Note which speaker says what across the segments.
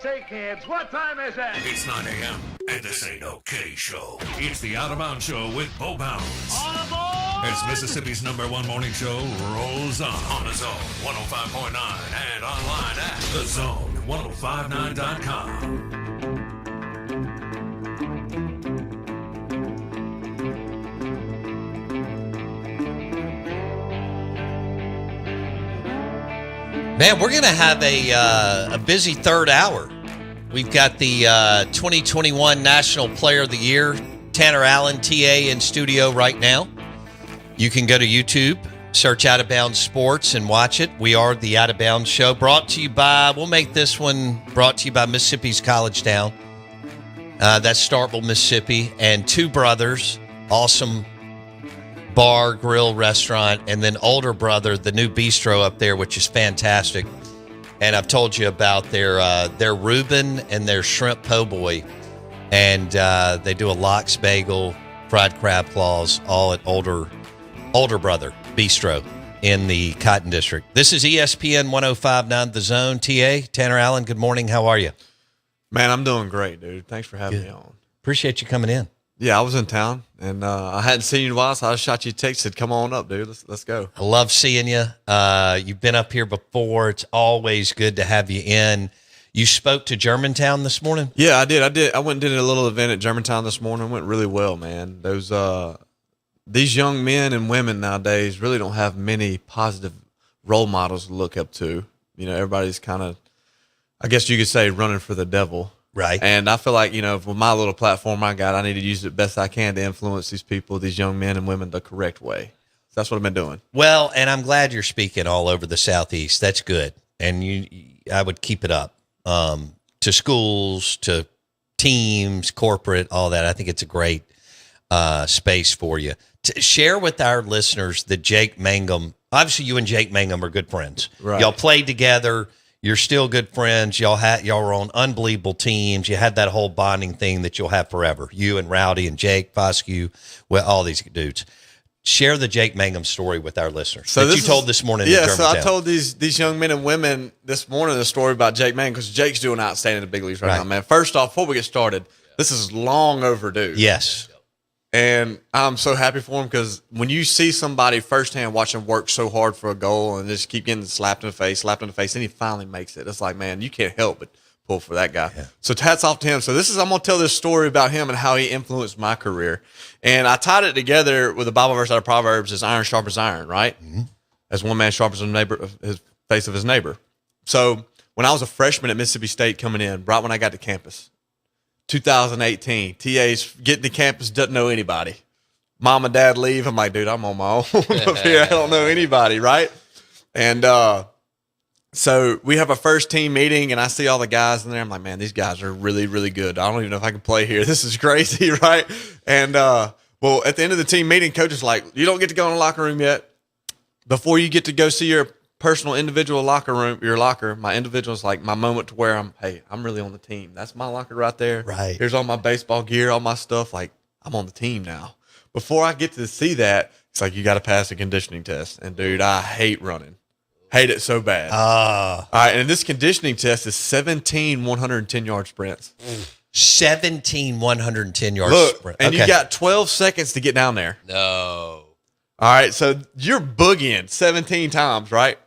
Speaker 1: Say, kids, what time is it?
Speaker 2: It's 9 a.m., and this ain't no kiddie show. It's the Out of Bounds Show with Bo Bounds.
Speaker 1: All aboard!
Speaker 2: As Mississippi's #1 morning show rolls on the Zone 105.9 and online at thezone1059.com.
Speaker 3: Man, we're going to have a busy third hour. We've got the 2021 National Player of the Year, Tanner Allen, TA, in studio right now. You can go to YouTube, search Out of Bounds Sports, and watch it. We are the Out of Bounds Show, brought to you by, we'll make this one brought to you by Mississippi's College Town. That's Starkville, Mississippi, and Two Brothers, awesome bar, grill, restaurant, and then older brother, the new bistro up there, which is fantastic. And I've told you about their Reuben and their shrimp po' boy, and they do a lox bagel, fried crab claws, all at older brother bistro in the Cotton District. This is ESPN 105.9 The Zone. TA Tanner Allen, good morning. How are you?
Speaker 4: Man, I'm doing great, dude. Thanks for having me on.
Speaker 3: Appreciate you coming in.
Speaker 4: Yeah, I was in town, and I hadn't seen you in a while, so I shot you a text, said, come on up, dude. Let's go.
Speaker 3: I love seeing you. You've been up here before. It's always good to have you in. You spoke to Germantown this morning?
Speaker 4: Yeah, I did. I went and did a little event at Germantown this morning. It went really well, man. These young men and women nowadays really don't have many positive role models to look up to. You know, everybody's kind of, I guess you could say, running for the devil.
Speaker 3: Right.
Speaker 4: And I feel like, you know, with my little platform I got, I need to use it best I can to influence these people, these young men and women, the correct way. So that's what I've been doing.
Speaker 3: Well, and I'm glad you're speaking all over the Southeast. That's good. And I would keep it up to schools, to teams, corporate, all that. I think it's a great space for you. To share with our listeners that Jake Mangum, obviously you and Jake Mangum are good friends.
Speaker 4: Right.
Speaker 3: Y'all played together. You're still good friends. Y'all were on unbelievable teams. You had that whole bonding thing that you'll have forever. You and Rowdy and Jake Foscue, well, all these dudes. Share the Jake Mangum story with our listeners. So that you told this morning.
Speaker 4: Yeah,
Speaker 3: in
Speaker 4: so I
Speaker 3: Germantown.
Speaker 4: told these young men and women this morning the story about Jake Mangum because Jake's doing outstanding in the big leagues right now, man. First off, before we get started, this is long overdue.
Speaker 3: Yes.
Speaker 4: And I'm so happy for him because when you see somebody firsthand watch him work so hard for a goal and just keep getting slapped in the face, and he finally makes it. It's like, man, you can't help but pull for that guy. Yeah. So hats off to him. So I'm going to tell this story about him and how he influenced my career. And I tied it together with the Bible verse out of Proverbs, as iron sharpens iron, right? Mm-hmm. As one man sharpens his face of his neighbor. So when I was a freshman at Mississippi State coming in, right when I got to campus, 2018, TA's getting to campus, doesn't know anybody. Mom and dad leave. I'm like, dude, I'm on my own up here. I don't know anybody, right? And so we have a first team meeting, and I see all the guys in there. I'm like, man, these guys are really, really good. I don't even know if I can play here. This is crazy, right? And, well, at the end of the team meeting, coach is like, you don't get to go in the locker room yet. Before you get to go see your personal individual locker room, my individual is like my moment to where I'm really on the team. That's my locker right there.
Speaker 3: Right.
Speaker 4: Here's all my baseball gear, all my stuff. Like, I'm on the team now. Before I get to see that, it's like, you got to pass a conditioning test. And dude, I hate running. Hate it so bad. All right. And this conditioning test is 17 110-yard sprints.
Speaker 3: 17 110-yard sprint.
Speaker 4: And you got 12 seconds to get down there.
Speaker 3: No.
Speaker 4: All right. So you're boogieing 17 times, right?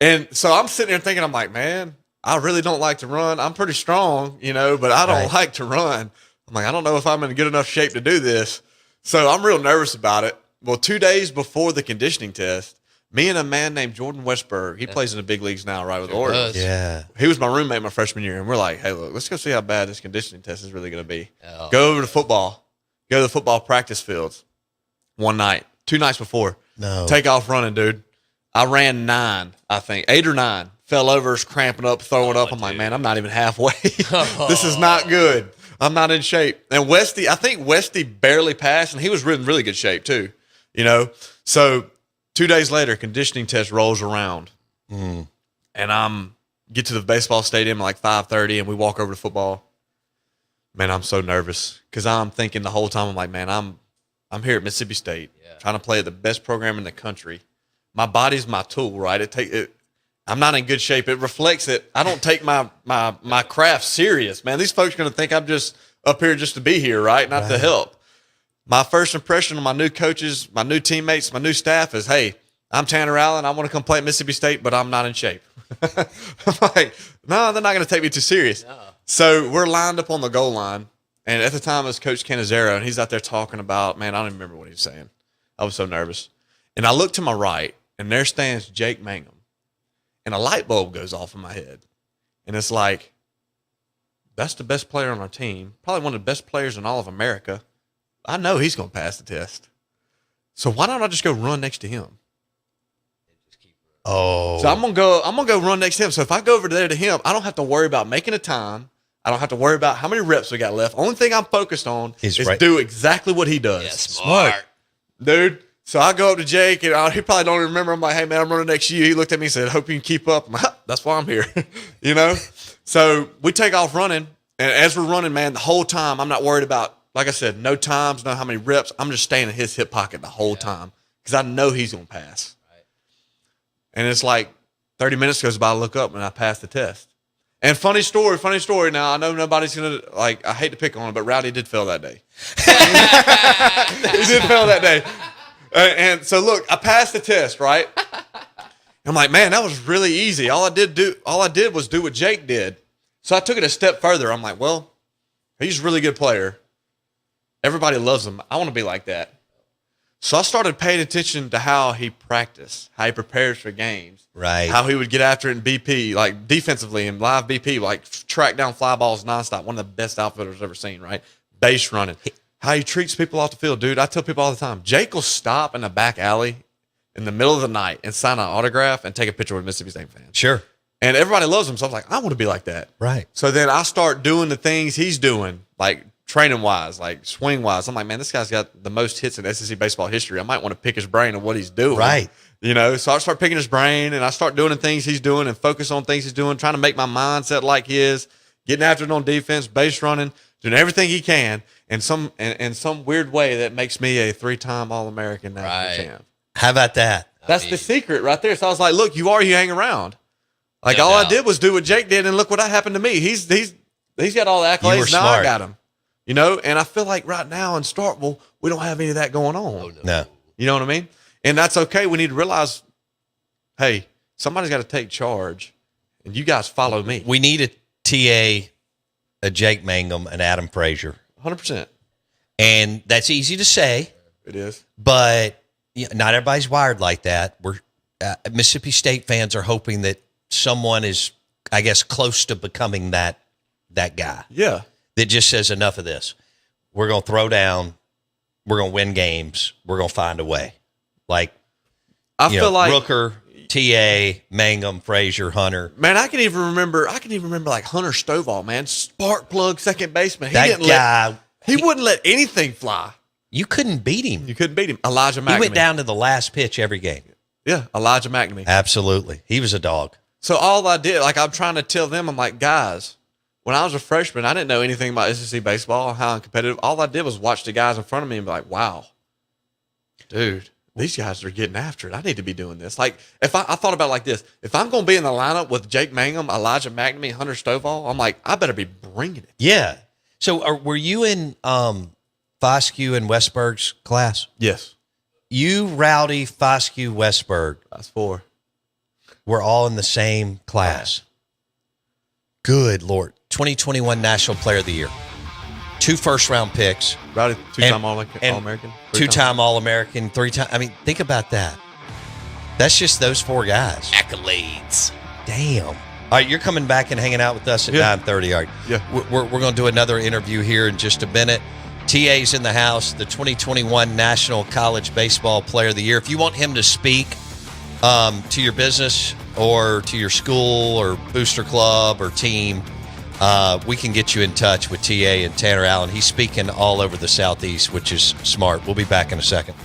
Speaker 4: And so I'm sitting there thinking, I'm like, man, I really don't like to run. I'm pretty strong, but I don't like to run. I'm like, I don't know if I'm in good enough shape to do this. So I'm real nervous about it. Well, 2 days before the conditioning test, me and a man named Jordan Westberg, he plays in the big leagues now, right, with the Orioles.
Speaker 3: Yeah.
Speaker 4: He was my roommate my freshman year, and we're like, hey, look, let's go see how bad this conditioning test is really going to be. Oh. Go over to football. Go to the football practice fields one night, 2 nights before.
Speaker 3: No.
Speaker 4: Take off running, dude. I ran 9, I think, 8 or 9. Fell over, was cramping up, throwing up. I'm like, man, I'm not even halfway. This is not good. I'm not in shape. And I think Westy barely passed, and he was in really good shape too, So 2 days later, conditioning test rolls around, and I'm get to the baseball stadium at like 5:30, and we walk over to football. Man, I'm so nervous because I'm thinking the whole time, I'm like, man, I'm here at Mississippi State trying to play at the best program in the country. My body's my tool, right? I'm not in good shape. It reflects that I don't take my craft serious, man. These folks are going to think I'm just up here just to be here, right? Not to help. My first impression of my new coaches, my new teammates, my new staff is, hey, I'm Tanner Allen. I want to come play at Mississippi State, but I'm not in shape. I'm like, no, they're not going to take me too serious. No. So we're lined up on the goal line. And at the time, it was Coach Canizero, and he's out there talking about, man, I don't even remember what he was saying. I was so nervous. And I look to my right, and there stands Jake Mangum. And a light bulb goes off in my head. And it's like, that's the best player on our team, probably one of the best players in all of America. I know he's going to pass the test. So why don't I just go run next to him?
Speaker 3: Oh.
Speaker 4: So I'm gonna go run next to him. So if I go over there to him, I don't have to worry about making a time. I don't have to worry about how many reps we got left. Only thing I'm focused on is do exactly what he does.
Speaker 3: Yeah, smart.
Speaker 4: Dude. So I go up to Jake, and he probably don't even remember. I'm like, hey, man, I'm running next to you. He looked at me and said, hope you can keep up. I'm like, that's why I'm here. You know? So we take off running, and as we're running, man, the whole time, I'm not worried about, like I said, no times, no how many reps. I'm just staying in his hip pocket the whole time because I know he's going to pass. Right. And it's like 30 minutes goes by, I look up, and I pass the test. And funny story. Now, I know nobody's going to, like, I hate to pick on him, but Rowdy did fail that day. He did fail that day. And so, look, I passed the test, right? I'm like, man, that was really easy. All I did was do what Jake did. So I took it a step further. I'm like, well, he's a really good player. Everybody loves him. I want to be like that. So I started paying attention to how he practiced, how he prepares for games.
Speaker 3: Right.
Speaker 4: How he would get after it in BP, like defensively in live BP, like track down fly balls nonstop. One of the best outfitters I've ever seen, right? Base running. How he treats people off the field, dude. I tell people all the time, Jake will stop in the back alley in the middle of the night and sign an autograph and take a picture with Mississippi State fans.
Speaker 3: Sure.
Speaker 4: And everybody loves him. So I was like, I want to be like that.
Speaker 3: Right.
Speaker 4: So then I start doing the things he's doing, like training-wise, like swing-wise. I'm like, man, this guy's got the most hits in SEC baseball history. I might want to pick his brain on what he's doing.
Speaker 3: Right.
Speaker 4: You know, so I start picking his brain, and I start doing the things he's doing and focus on things he's doing, trying to make my mindset like his, getting after it on defense, base running, doing everything he can in some weird way that makes me a 3-time All-American national champ.
Speaker 3: How about that?
Speaker 4: That's the secret right there. So I was like, look, you hang around. Like, all I did was do what Jake did, and look what happened to me. He's got all the accolades. Now I got him. You know, and I feel like right now in Starkville, we don't have any of that going on.
Speaker 3: Oh, no.
Speaker 4: You know what I mean? And that's okay. We need to realize, hey, somebody's got to take charge, and you guys follow me.
Speaker 3: We need a TA, a Jake Mangum, an Adam Frazier.
Speaker 4: 100%.
Speaker 3: And that's easy to say.
Speaker 4: It is.
Speaker 3: But not everybody's wired like that. We're Mississippi State fans are hoping that someone is, I guess, close to becoming that guy.
Speaker 4: Yeah.
Speaker 3: That just says enough of this. We're going to throw down. We're going to win games. We're going to find a way. Like,
Speaker 4: I feel like
Speaker 3: Rooker, TA, Mangum, Frazier, Hunter.
Speaker 4: Man, I can even remember like Hunter Stovall, man, spark plug second baseman. He wouldn't let anything fly.
Speaker 3: You couldn't beat him.
Speaker 4: You couldn't beat him. Elijah McNamee.
Speaker 3: He went down to the last pitch every game.
Speaker 4: Yeah, Elijah McNamee.
Speaker 3: Absolutely. He was a dog.
Speaker 4: So all I did, like I'm trying to tell them, I'm like, guys, when I was a freshman, I didn't know anything about SEC baseball, how competitive. All I did was watch the guys in front of me and be like, wow, dude, these guys are getting after it. I need to be doing this. Like, if I thought about it like this, if I'm going to be in the lineup with Jake Mangum, Elijah McNamee, Hunter Stovall, I'm like, I better be bringing it.
Speaker 3: Yeah. So were you in Foscue and Westberg's class?
Speaker 4: Yes.
Speaker 3: You, Rowdy, Foscue, Westberg.
Speaker 4: That's 4.
Speaker 3: We're all in the same class. Good Lord. 2021 National Player of the Year. 2 first-round picks.
Speaker 4: Rowdy, 2-time All-American.
Speaker 3: 2-time All-American, 3-time. I mean, think about that. That's just those 4 guys.
Speaker 5: Accolades.
Speaker 3: Damn. All right, you're coming back and hanging out with us at 9:30. All right.
Speaker 4: Yeah.
Speaker 3: We're going to do another interview here in just a minute. TA's in the house, the 2021 National College Baseball Player of the Year. If you want him to speak to your business or to your school or booster club or team, we can get you in touch with TA and Tanner Allen. He's speaking all over the Southeast, which is smart. We'll be back in a second.